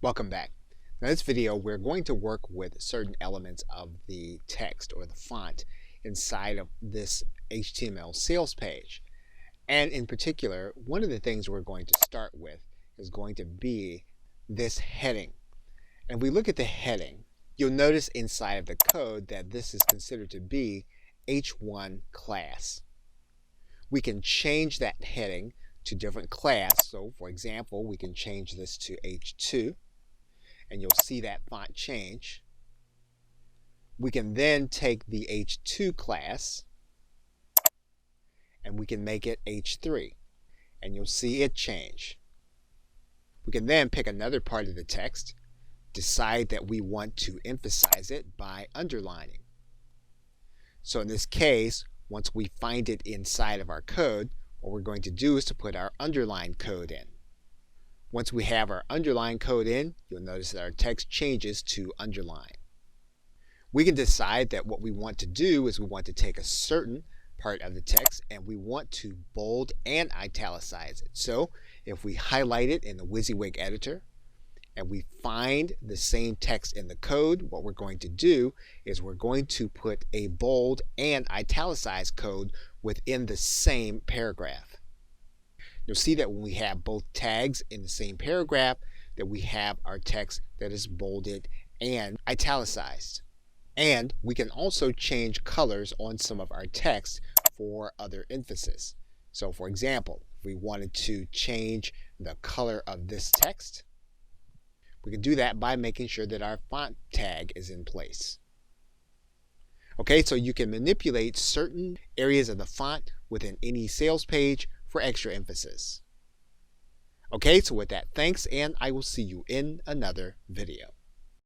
Welcome back. Now, in this video, we're going to work with certain elements of the text or the font inside of this HTML sales page. And in particular, one of the things we're going to start with is going to be this heading. And if we look at the heading, you'll notice inside of the code that this is considered to be H1 class. We can change that heading to different class. So for example, we can change this to H2 and you'll see that font change. We can then take the H2 class and we can make it H3 and you'll see it change. We can then pick another part of the text, decide that we want to emphasize it by underlining. So in this case, once we find it inside of our code, what we're going to do is to put our underline code in. Once we have our underline code in, you'll notice that our text changes to underline. We can decide that what we want to do is we want to take a certain part of the text and we want to bold and italicize it. So if we highlight it in the WYSIWYG editor and we find the same text in the code, what we're going to do is we're going to put a bold and italicized code within the same paragraph. You'll see that when we have both tags in the same paragraph, that we have our text that is bolded and italicized. And we can also change colors on some of our text for other emphasis. So for example, if we wanted to change the color of this text, we can do that by making sure that our font tag is in place. Okay, so you can manipulate certain areas of the font within any sales page for extra emphasis. Okay, so with that, thanks, and I will see you in another video.